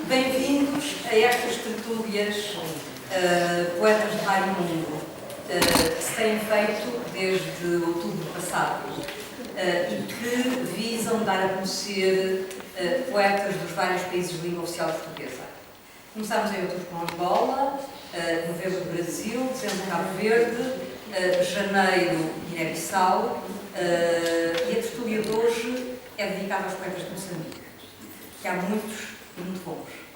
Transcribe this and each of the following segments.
Bem-vindos a estas tertúlias Poetas de Rádio Mundo, que se têm feito desde outubro passado e que visam dar a conhecer poetas dos vários países de língua oficial portuguesa. Começámos em outubro com Angola, novembro do Brasil, dezembro Cabo Verde, janeiro Guiné-Bissau e a tertúlia de hoje é dedicada aos poetas de Moçambique, que há muitos e muito bons.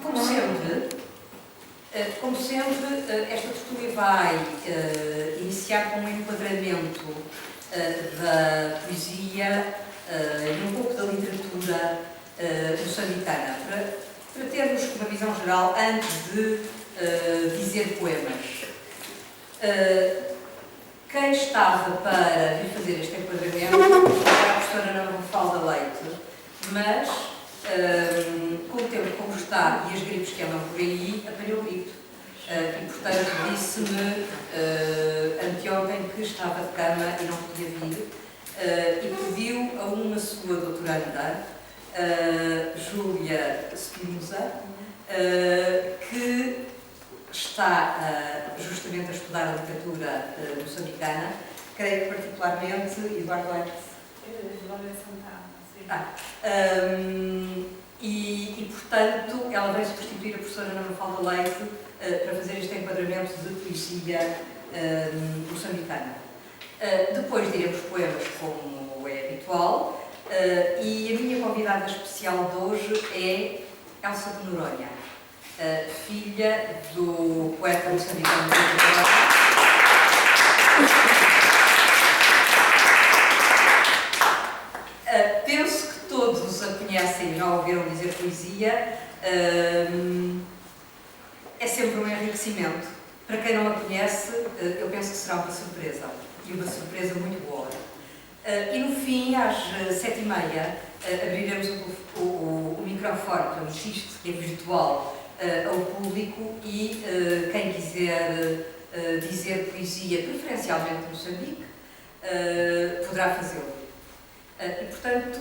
Como sempre, esta tertúlia vai iniciar com um enquadramento da poesia e um pouco da literatura moçambicana, para termos uma visão geral antes de dizer poemas. Quem estava para vir fazer este enquadramento era a professora Ana Mafalda Leite, mas, com o tempo como está e as gripes que andam por aí, apanhou gripe. E, portanto, disse-me anteontem que estava de cama e não podia vir, e pediu a uma sua doutoranda, Júlia Spinoza, que está justamente a estudar a literatura moçambicana, creio que particularmente Eduardo Leite. Portanto, ela veio substituir a professora Ana Mafalda Leite para fazer este enquadramento de poesia moçambicana. Depois diremos poemas como é habitual, e a minha convidada especial de hoje é Elsa de Noronha, filha do poeta moçambicano penso que todos a conhecem e já ouviram dizer poesia. É sempre um enriquecimento. Para quem não a conhece, eu penso que será uma surpresa, e uma surpresa muito boa. E no fim, às 7h30, abriremos o microfone, portanto, isto que é virtual, ao público, e quem quiser dizer poesia, preferencialmente de Moçambique, poderá fazê-lo. E, portanto,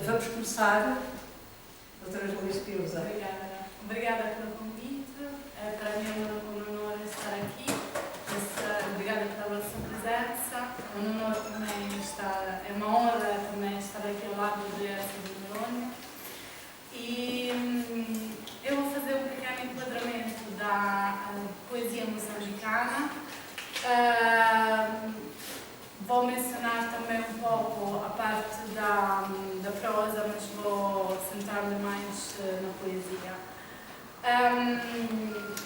vamos começar. Doutora Júlia Spinoza. Obrigada pelo convite. Para mim é um honor estar aqui. Obrigada pela vossa presença. É um honor também estar, é uma honra também estar aqui ao lado de Elsa de Noronha. E eu vou fazer um pequeno enquadramento da poesia moçambicana. Vou mencionar também um pouco a parte da prosa, mas vou centrar-me mais na poesia.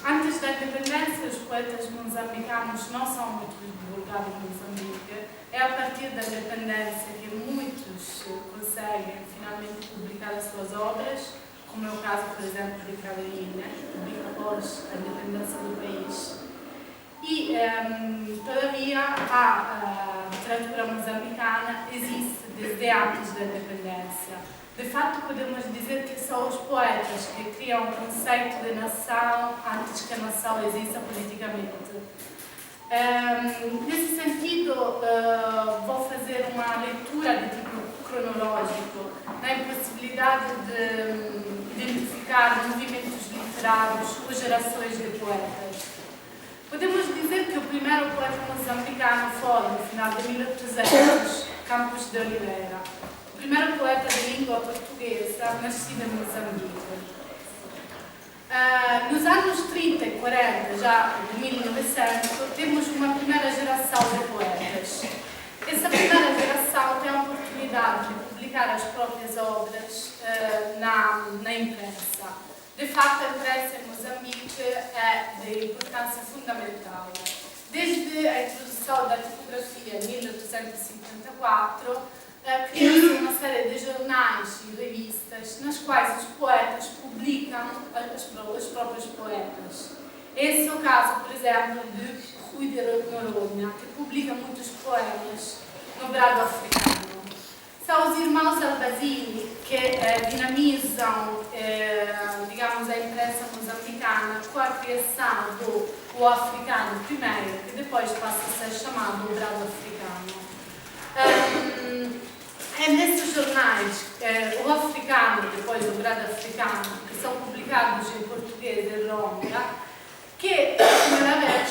Antes da independência, os poetas moçambicanos não são muito divulgados em Moçambique. É a partir da independência que muitos conseguem finalmente publicar as suas obras, como é o caso, por exemplo, de Carolina, que publica após a independência do país. E, todavia, a literatura moçambicana existe desde antes da independência. De fato, podemos dizer que são os poetas que criam o conceito de nação antes que a nação exista politicamente. Nesse sentido, vou fazer uma leitura de tipo cronológico, na impossibilidade de identificar movimentos literários ou gerações de poetas. Podemos dizer que o primeiro poeta moçambicano foi, no final de 1800, Campos de Oliveira, o primeiro poeta de língua portuguesa nascido em Moçambique. Nos anos 30 e 40, já de 1900, temos uma primeira geração de poetas. Essa primeira geração tem a oportunidade de publicar as próprias obras na imprensa. De facto, a imprensa em Moçambique é de importância fundamental. Desde a introdução da tipografia em 1854, criou-se uma série de jornais e revistas nas quais os poetas publicam os próprios poemas. Esse é o caso, por exemplo, de Rui de Noronha, que publica muitos poemas no brado africano. São os irmãos Albazini que dinamizam, digamos, a imprensa moçambicana com a criação do O Africano primeiro, que depois passa a ser chamado O Brado Africano. É nesses jornais, o Africano americano, depois o grado africano, que são publicados em português em Londra, que pela primeira vez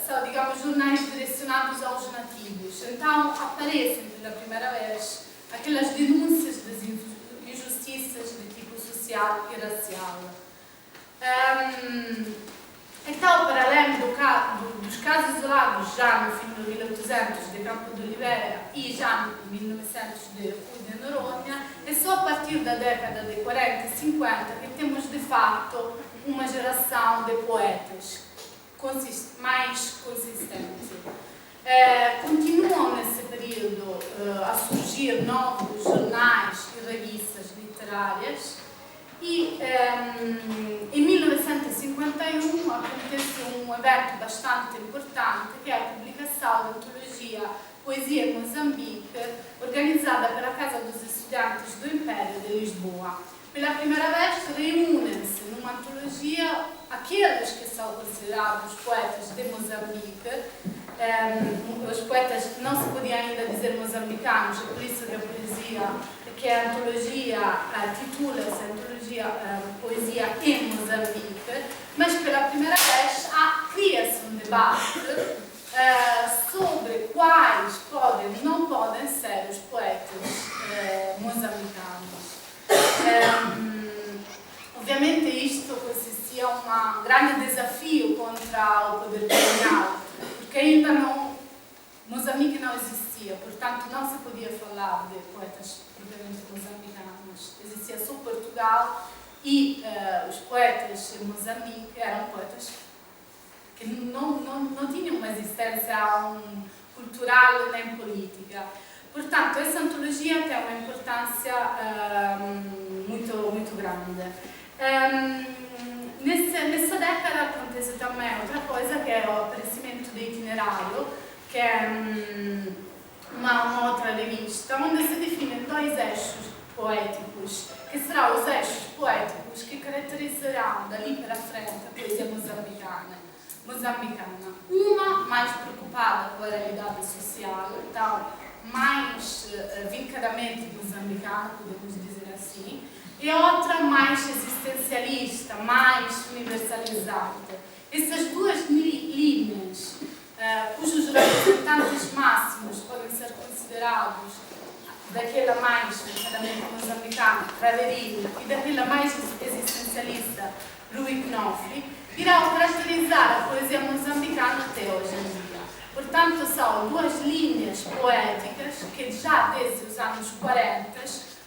são, digamos, jornais direcionados aos nativos. Então aparecem pela primeira vez aquelas denúncias das injustiças de tipo social e racial. Então, para além dos casos isolados já no fim de 1800 de Campo de Oliveira e já no 1900 de Rui de Noronha, é só a partir da década de 40 e 50 que temos de facto uma geração de poetas mais consistente. Continuam nesse período a surgir novos jornais e revistas literárias e em 1951 acontece um evento bastante importante que é a publicação da antologia Poesia em Moçambique, organizada pela Casa dos Estudantes do Império de Lisboa. Pela primeira vez reúnem-se numa antologia aqueles que são considerados poetas de Moçambique. Os poetas não se podia ainda dizer moçambicanos, por isso que a poesia, que a antologia titula-se Antologia Poesia em Moçambique, mas pela primeira vez cria-se um debate sobre quais podem e não podem ser os poetas moçambicanos. Ovviamente isto consistia em um grande desafio contra o poder colonial, porque ainda não, Moçambique não existia, portanto não se podia falar de poetas propriamente moçambicanos. Existia só Portugal e os poetas em Moçambique eram poetas que não tinham uma existência cultural nem política. Portanto, essa antologia tem uma importância muito grande. Nessa década acontece também outra coisa, que é o aparecimento do Itinerário, que é uma outra revista, onde se definem dois eixos poéticos, que serão os eixos poéticos que caracterizarão dali para frente a poesia moçambicana. Uma mais preocupada com a realidade social, então mais vincadamente moçambicana, podemos dizer assim, e outra mais existencialista, mais universalizada. Essas duas linhas, cujos representantes máximos podem ser considerados daquela mais vincadamente moçambicana, Craveirinho, e daquela mais existencialista, Rui Knopfli, irão caracterizar a poesia moçambicana até hoje em dia. Portanto, são duas linhas poéticas que já desde os anos 40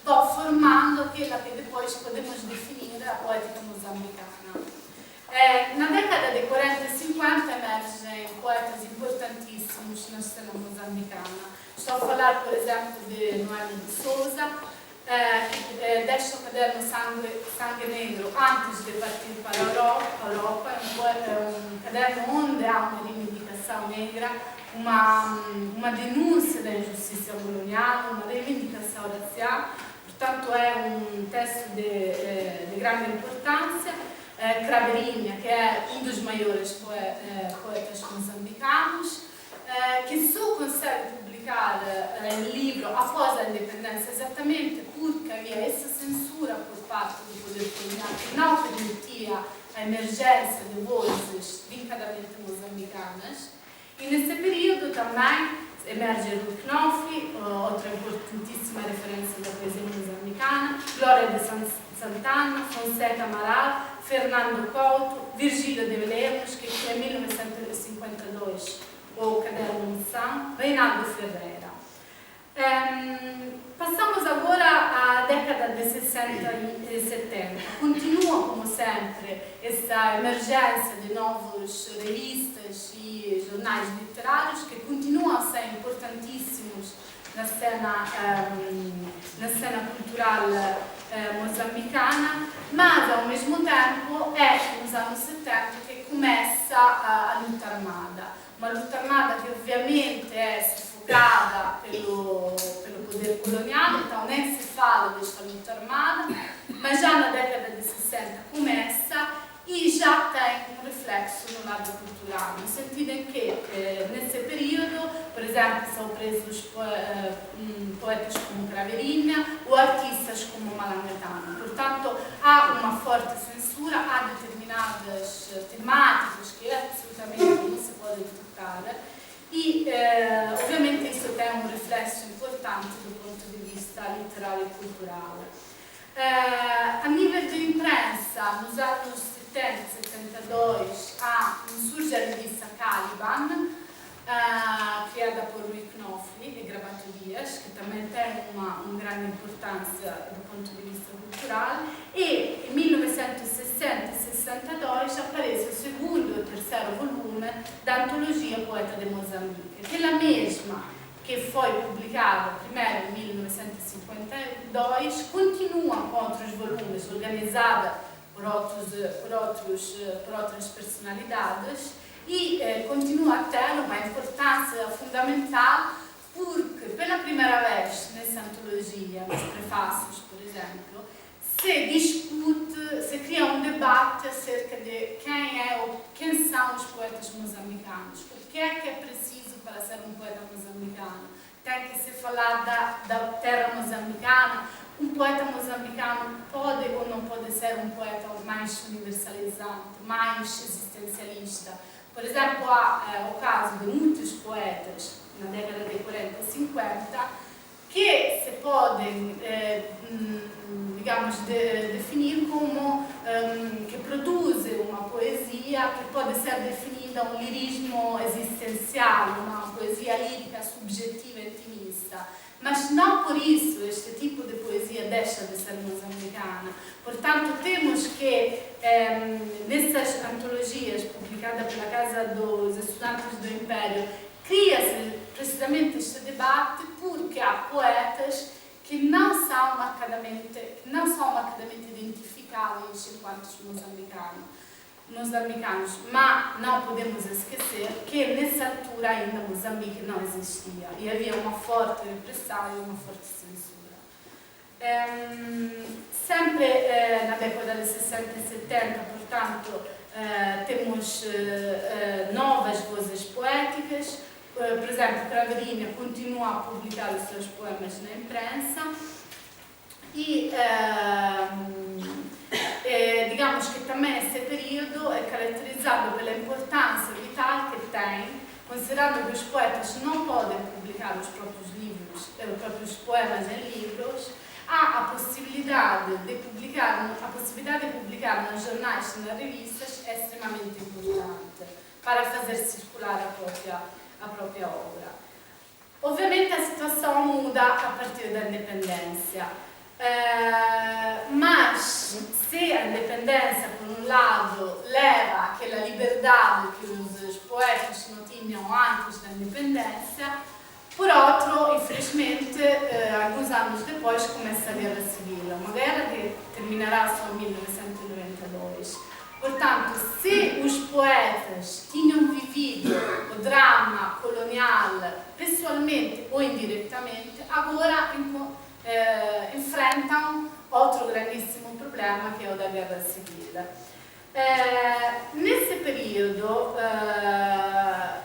vão formando aquela que depois podemos definir a poética moçambicana. Na década de 40 e 50 emergem poetas importantíssimos na cena moçambicana. Estou a falar, por exemplo, de Noemi de Souza, que deixa o caderno Sangue Negro antes de partir para a Europa. É um caderno onde há uma reivindicação negra, uma denúncia da injustiça colonial, uma reivindicação racial. Portanto, é um texto de grande importância. Craveirinha, que é um dos maiores poetas moçambicanos, que só consegue publicar livro após a independência, exatamente porque havia essa censura por parte do poder colonial que não permitia a emergência de vozes vincadamente moçambicanas. E nesse período também emerge Rui Knopfli, outra importantíssima referência da poesia moçambicana, Glória de Santana, Fonseca Amaral, Fernando Couto, Virgílio de Lemos, que em 1952 o Caderno Missão, Reinaldo Ferreira. Passamos agora à década de 60 e 70. Continua, como sempre, essa emergência de novos revistas e jornais literários que continuam a ser importantíssimos na cena cultural moçambicana, mas ao mesmo tempo é nos anos 70 que começa a luta armada. Uma luta armada que obviamente é sufocada pelo poder colonial, então nem se fala desta luta armada, mas já na década de 60 começa e já tem um reflexo no lado cultural, no sentido em que nesse período, por exemplo, são presos poetas como Craveirinha ou artistas como Malangatana. Portanto, há uma forte censura, há determinadas temáticas que absolutamente não se podem tocar e, ovviamente, isso tem um reflexo importante do ponto de vista literário e cultural. A nível de imprensa, nos anos 70 e 72, surge a revista Caliban, criada por Rui Knopfli e Gravato Dias, que também tem uma grande importância do ponto de vista cultural, e em 1960 e 62 aparece o segundo e o terceiro volume da antologia Poeta de Moçambique, que é a mesma que foi publicada primeiro em 1952, continua com outros volumes, organizada por outras personalidades, e continua a ter uma importância fundamental porque, pela primeira vez nessa antologia, nos prefácios, por exemplo, se discute, se cria um debate acerca de quem são os poetas moçambicanos, o que é preciso para ser um poeta moçambicano. Tem que se falar da terra moçambicana. Um poeta moçambicano pode ou não pode ser um poeta mais universalizante, mais existencialista. Por exemplo, há o caso de muitos poetas na década de 40 e 50 que se podem, digamos, definir como que produzem uma poesia que pode ser definida um lirismo existencial, uma poesia lírica subjetiva e intimista. Mas não por isso este tipo de poesia deixa de ser moçambicana. Portanto, temos que, nessas antologias publicadas pela Casa dos Estudantes do Império, cria-se precisamente este debate porque há poetas que não são marcadamente identificáveis enquanto moçambicanos, mas não podemos esquecer que nessa altura ainda Moçambique não existia e havia uma forte repressão e uma forte censura. Sempre na década de 60 e 70, portanto, temos novas vozes poéticas. Por exemplo, Craveirinha continua a publicar os seus poemas na imprensa e digamos que também esse período é caracterizado pela importância vital que tem, considerando que os poetas não podem publicar os próprios livros, os próprios poemas em livros, há a possibilidade de publicar nos jornais e nas revistas é extremamente importante para fazer circular a própria obra. Ovviamente a situação muda a partir da independência, mas se a independência, por um lado, leva àquela liberdade que os poetas não tinham antes da independência, por outro, infelizmente, alguns anos depois começa a Guerra Civil, uma guerra que terminará só em 1992. Portanto, se os poetas tinham vivido o drama colonial pessoalmente ou indiretamente, agora enfrentam outro grandissimo problema que é o da Guerra Civil. Nesse período, a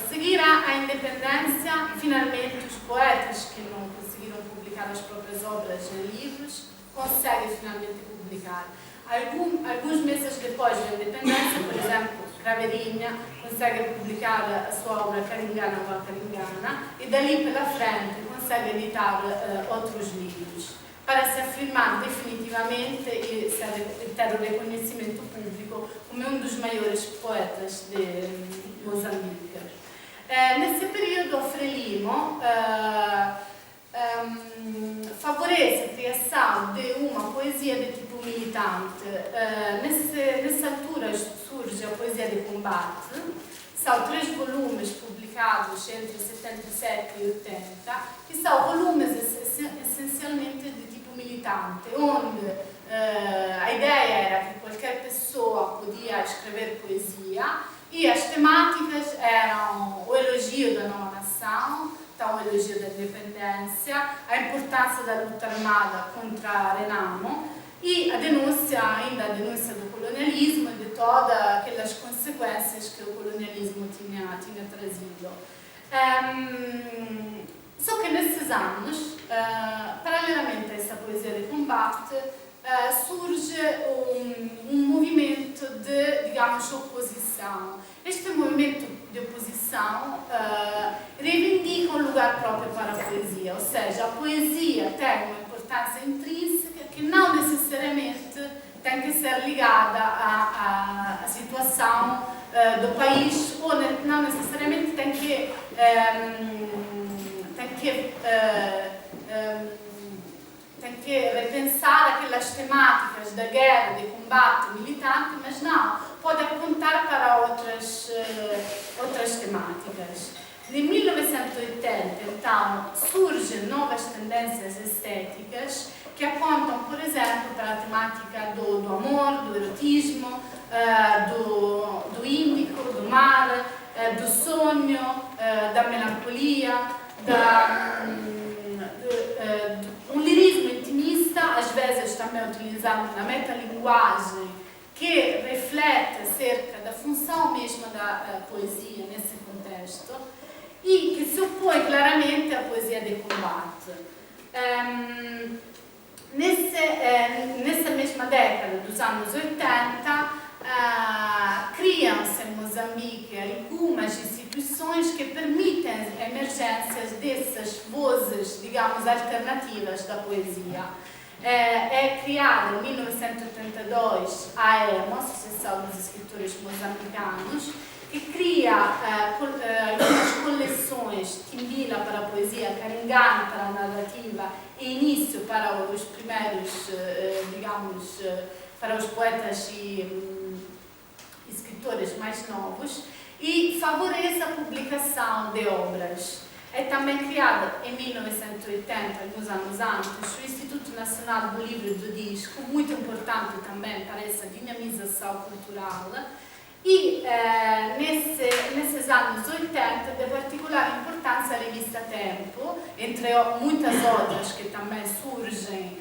seguir à independência, finalmente os poetas que não conseguiram publicar as próprias obras em livros conseguem finalmente publicar. Alguns meses depois da independência, por exemplo, Craveirinha consegue publicar a sua obra Caringana ou Caringana e dali pela frente consegue editar outros livros para se afirmar definitivamente e ter o reconhecimento público como um dos maiores poetas de Moçambique. Nesse período, Frelimo favorece a criação de uma poesia de tipo militante. Nessa altura surge a poesia de combate. São 3 volumes publicados entre 77 e 80, que são volumes essencialmente de tipo militante, onde a ideia era que qualquer pessoa podia escrever poesia e as temáticas eram o elogio da nova nação, então o elogio da independência, a importância da luta armada contra Renamo e a denúncia do colonialismo e de todas aquelas consequências que o colonialismo tinha trazido. Só que nesses anos, paralelamente a essa poesia de combate, surge um movimento de, digamos, oposição. Este movimento de oposição reivindica um lugar próprio para a poesia, ou seja, a poesia tem uma importância intrínseca que não necessariamente tem que ser ligada à situação do país, ou não necessariamente tem que repensar aquelas temáticas da guerra, de combate militante, mas não, pode apontar para outras temáticas. Em 1980, então, surgem novas tendências estéticas que apontam, por exemplo, para a temática do amor, do erotismo, do índico, do mar, do sonho, da melancolia, um lirismo intimista, às vezes também utilizado na metalinguagem, que reflete acerca da função mesma da poesia nesse contexto e que se opõe claramente à poesia de combate. Nessa mesma década dos anos 80, criam-se em Moçambique algumas instituições que permitem a emergência dessas vozes, digamos, alternativas da poesia. É criada em 1982 a EMO, Associação dos Escritores Moçambicanos, que cria algumas coleções, Timbila para a poesia, Caringano para a narrativa e Início para os primeiros, digamos, para os poetas e escritores mais novos, e favorece a publicação de obras. É também criada em 1980, alguns anos antes, o Instituto Nacional do Livro e do Disco, muito importante também para essa dinamização cultural. E nesses anos 80, de particular importância a revista Tempo, entre muitas outras que também surgem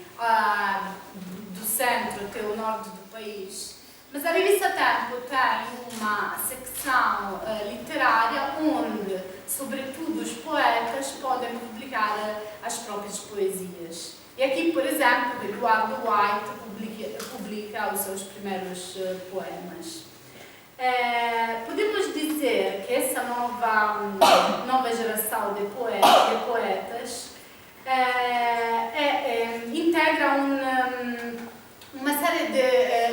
do centro até o norte do país. Mas a revista Tempo tem uma secção literária onde, sobretudo, os poetas podem publicar as próprias poesias. E aqui, por exemplo, Eduardo White publica os seus primeiros poemas. Podemos dizer que essa nova geração de poetas integra uma série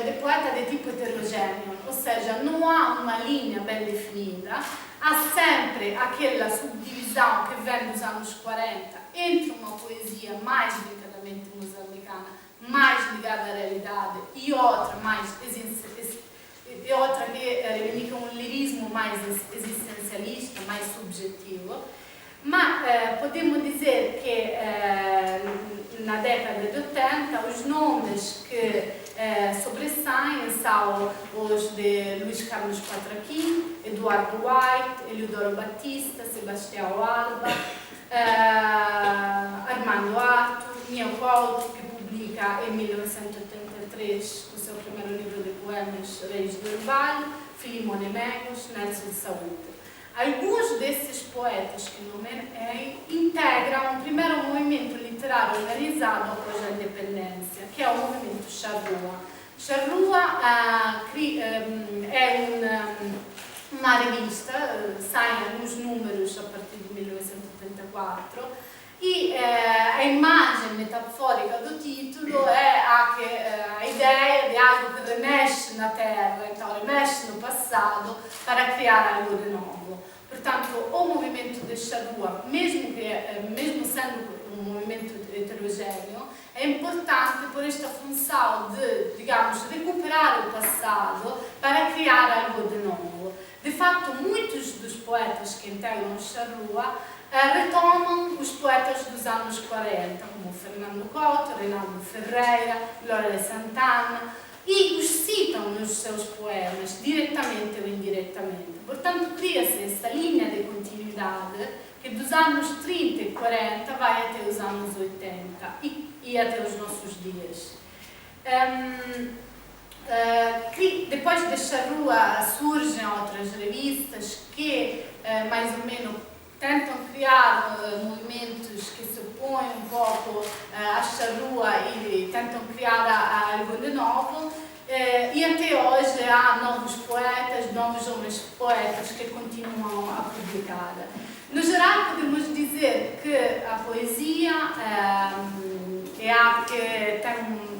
de poetas de tipo heterogêneo, ou seja, não há uma linha bem definida, há sempre aquela subdivisão que vem dos anos 40 entre uma poesia mais vincadamente moçambicana, mais ligada à realidade, e outra que reivindica um lirismo mais existencialista, mais subjetivo. Mas podemos dizer que na década de 80 os nomes que sobressaem são os de Luís Carlos Patraquim, Eduardo White, Eliodoro Batista, Sebastião Alba, Armando Arto, Niel Couto, que publica em 1983 o seu primeiro livro de poemas, Reis do Orvalho, Filimone Mengos, Nelson de Saúde. Alguns desses poetas que nomeei integram um primeiro movimento literário organizado após a independência, que é o movimento Charrua. Charrua é uma revista, saem alguns números a partir de 1974, e a imagem metafórica do título é a ideia de algo que remexe na terra, então remexe no passado para criar algo de novo. Portanto, o movimento de Charrua, mesmo sendo um movimento heterogêneo, é importante por esta função de, digamos, recuperar o passado para criar algo de novo. De facto, muitos dos poetas que integram Charrua retomam os poetas dos anos 40, como Fernando Couto, Reinaldo Ferreira, Glória de Santana, e os citam nos seus poemas, diretamente ou indiretamente. Portanto, cria-se esta linha de continuidade que dos anos 30 e 40 vai até os anos 80 e até os nossos dias. Depois de Charrua surgem outras revistas que mais ou menos tentam criar movimentos que se opõem um pouco à charrua e tentam criar algo de novo. E até hoje há novos poetas, novos homens poetas que continuam a publicar. No geral, podemos dizer que a poesia é algo que tem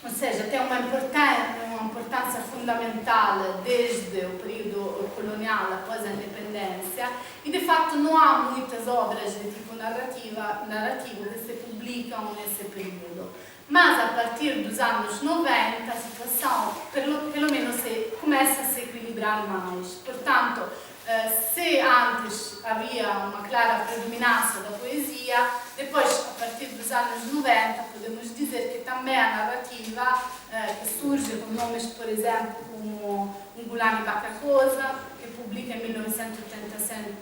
ou seja, tem uma importância fundamental desde o período colonial após a independência e, de facto, não há muitas obras de tipo narrativo que se publicam nesse período. Mas, a partir dos anos 90, a situação, pelo menos, começa a se equilibrar mais. Portanto, se antes havia uma clara predominância da poesia, depois, a partir dos anos 90, podemos dizer que também a narrativa, que surge com nomes, por exemplo, como Ngulani Bakakosa, que publica em 1987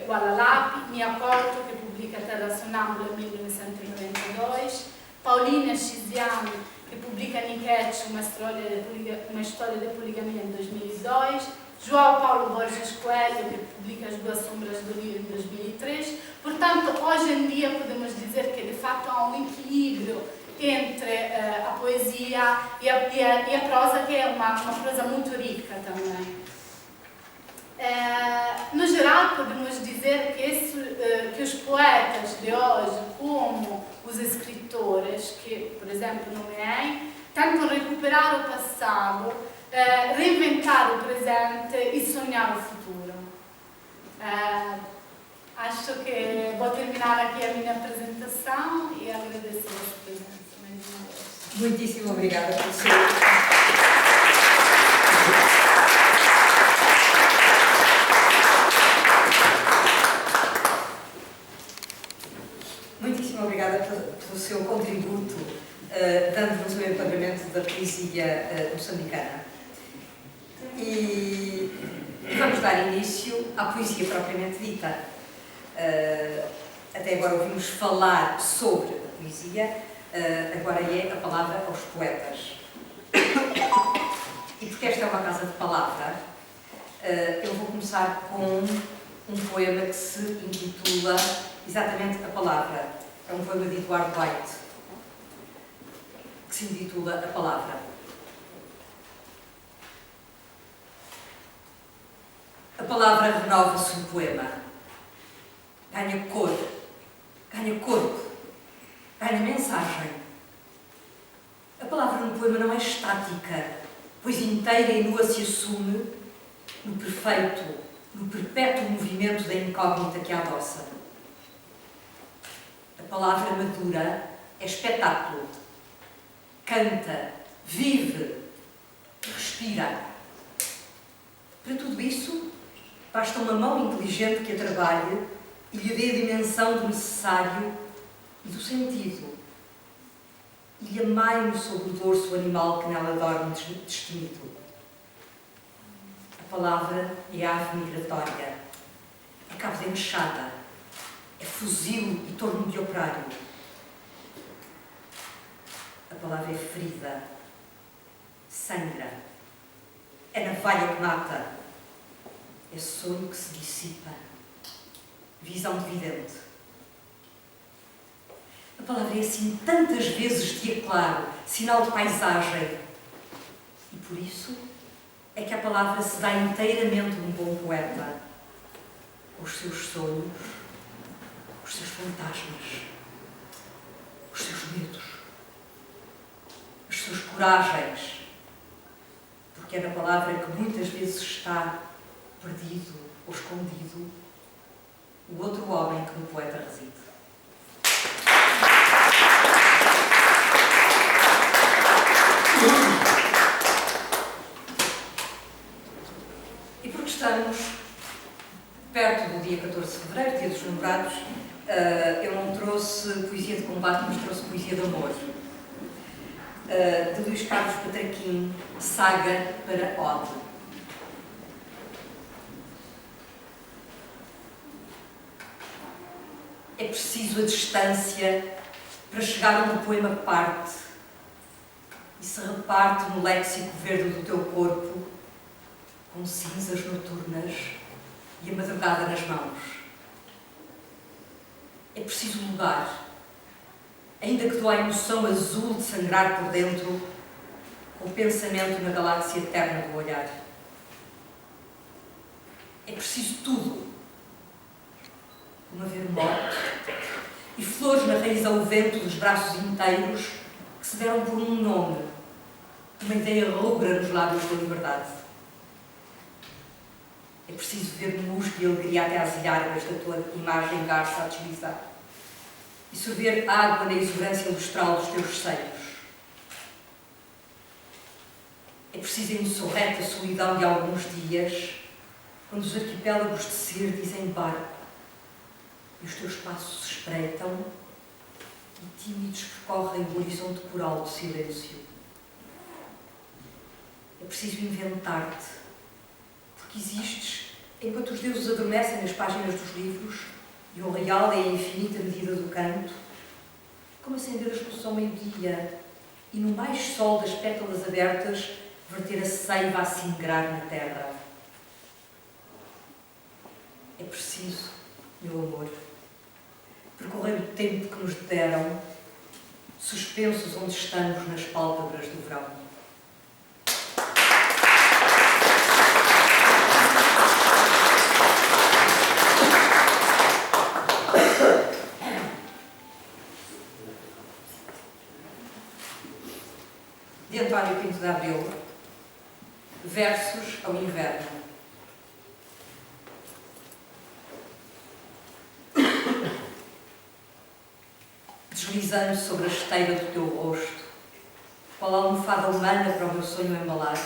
o Alalapi, Miyakoto, que publica Terra Sonâmbula em 1992, Paulina Sciziani, que publica Niketch, uma história de poligamia em 2002, João Paulo Borges Coelho, que publica As Duas Sombras do Lírio em 2003. Portanto, hoje em dia podemos dizer que de facto há um equilíbrio entre a poesia e a prosa, que é uma prosa muito rica também. No geral, podemos dizer que os poetas de hoje, como os escritores, que, por exemplo, nomeei, tentam recuperar o passado, reinventar o presente e sonhar o futuro. Acho que vou terminar aqui a minha apresentação e agradecer a sua presença mais uma vez. Muitíssimo obrigada por ser. Muitíssimo obrigada pelo seu contributo, dando-nos o enquadramento da poesia moçambicana. E vamos dar início à poesia propriamente dita. Até agora ouvimos falar sobre a poesia, agora é a palavra aos poetas. E porque esta é uma casa de palavra, eu vou começar com um poema que se intitula exatamente A Palavra. É um poema de Eduardo White, que se intitula A Palavra. A palavra renova-se no poema. Ganha cor, ganha corpo, ganha mensagem. A palavra no poema não é estática, pois inteira e nua se assume no perfeito, no perpétuo movimento da incógnita que a adoça. A palavra madura é espetáculo. Canta, vive, respira. Para tudo isso, basta uma mão inteligente que a trabalhe e lhe dê a dimensão do necessário e do sentido. E lhe amaie sobre o dorso o animal que nela dorme destemido. A palavra é ave migratória, é cabo de enxada, é fuzil e torno de operário. A palavra é ferida, sangra, é navalha que mata, é sonho que se dissipa, visão de vidente. A palavra é assim tantas vezes dia claro, sinal de paisagem. E por isso é que a palavra se dá inteiramente um bom poeta. Os seus sonhos, os seus fantasmas, os seus medos, as suas coragens. Porque é na palavra que muitas vezes está perdido ou escondido o outro homem que no poeta reside. E porque estamos perto do dia 14 de fevereiro, dia dos namorados, eu não trouxe poesia de combate, mas trouxe poesia de amor. De Luís Carlos Patraquim, Saga para Ode. É preciso a distância para chegar onde o poema parte e se reparte no léxico verde do teu corpo, com cinzas noturnas e a madrugada nas mãos. É preciso lugar, ainda que doa a emoção azul de sangrar por dentro, com o pensamento na galáxia eterna do olhar. É preciso tudo. Uma ver morte e flores na raiz ao vento dos braços inteiros que se deram por um nome, uma ideia rubra nos lábios da liberdade. É preciso ver musgo e alegria até às ilhargas da tua imagem garça a deslizar e sorver água na exuberância lustral dos teus seios. É preciso a insurreta solidão de alguns dias, quando os arquipélagos de ser dizem barco e os teus passos se espreitam e tímidos percorrem o horizonte coral do silêncio. É preciso inventar-te, porque existes enquanto os deuses adormecem nas páginas dos livros e o real é a infinita medida do canto, como acender as luzes ao meio-dia e no mais sol das pétalas abertas verter a seiva a singrar na terra. É preciso, meu amor, percorrer o tempo que nos deram, suspensos onde estamos nas pálpebras do verão. De António Pinto de Abreu, versos ao inverno. Deslizando sobre a esteira do teu rosto, qual almofada humana para o meu sonho embalar,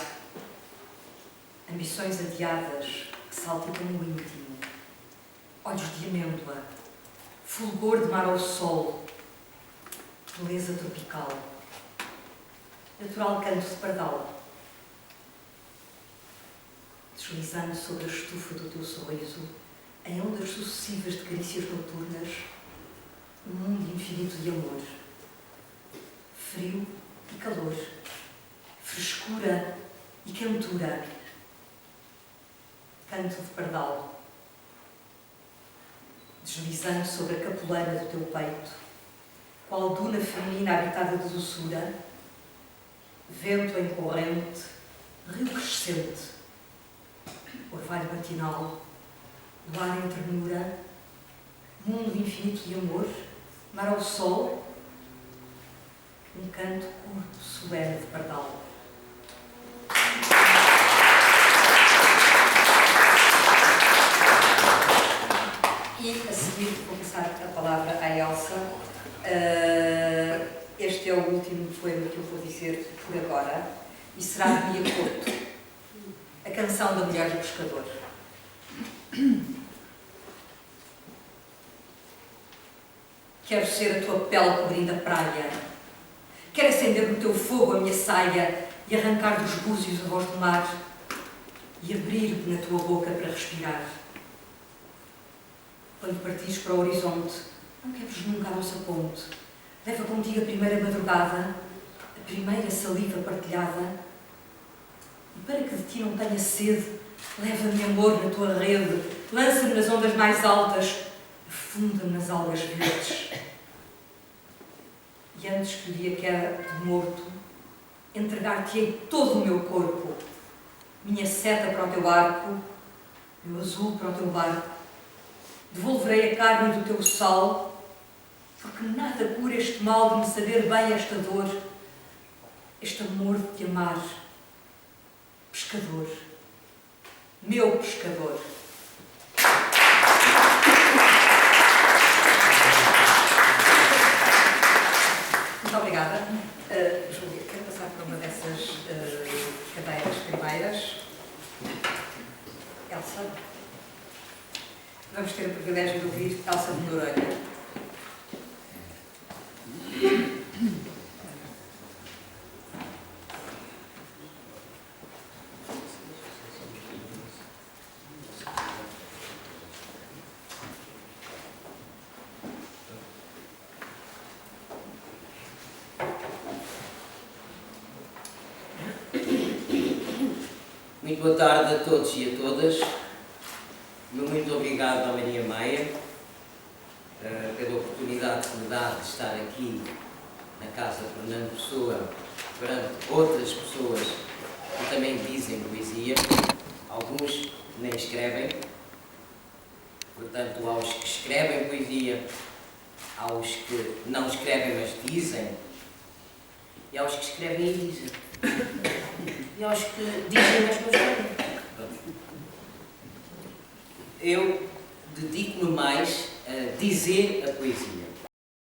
ambições adiadas que saltitam no íntimo, olhos de amêndoa, fulgor de mar ao sol, beleza tropical, natural canto de pardal, deslizando sobre a estufa do teu sorriso, em ondas sucessivas de carícias noturnas, um mundo infinito de amor, frio e calor, frescura e quentura, canto de pardal, deslizando sobre a capoeira do teu peito, qual duna feminina habitada de doçura, vento em corrente, rio crescente, orvalho matinal, luar em ternura, mundo infinito de amor, mar ao sol, um canto curto, solene de pardal. E a seguir vou passar a palavra à Elsa. Este é o último poema que eu vou dizer por agora e será de Mia Couto, a canção da mulher do pescador. Quero ser a tua pele cobrindo a praia. Quero acender no teu fogo a minha saia e arrancar dos búzios a voz do mar e abrir-me na tua boca para respirar. Quando partires para o horizonte, não quebres nunca a nossa ponte. Leva contigo a primeira madrugada, a primeira saliva partilhada. E para que de ti não tenha sede, leva-me amor na tua rede, lança-me nas ondas mais altas, afunda-me nas algas verdes. E antes que o dia quede de morto, entregar-te-ei todo o meu corpo, minha seta para o teu arco, meu azul para o teu barco. Devolverei a carne do teu sal, porque nada cura este mal de me saber bem esta dor, este amor de te amar. Pescador, meu pescador. Muito obrigada. Júlia, quero passar por uma dessas cadeiras primeiras. Elsa. Vamos ter o privilégio de ouvir Elsa de Noronha. Muito boa tarde a todos e a todas. Muito obrigado à Maria Maia pela oportunidade que me dá de estar aqui na Casa de Fernando Pessoa perante outras pessoas que também dizem poesia. Alguns nem escrevem. Portanto, aos que escrevem poesia, aos que não escrevem mas dizem, e aos que escrevem e dizem, e aos que dizem mas não escrevem. Eu dedico-me mais a dizer a poesia.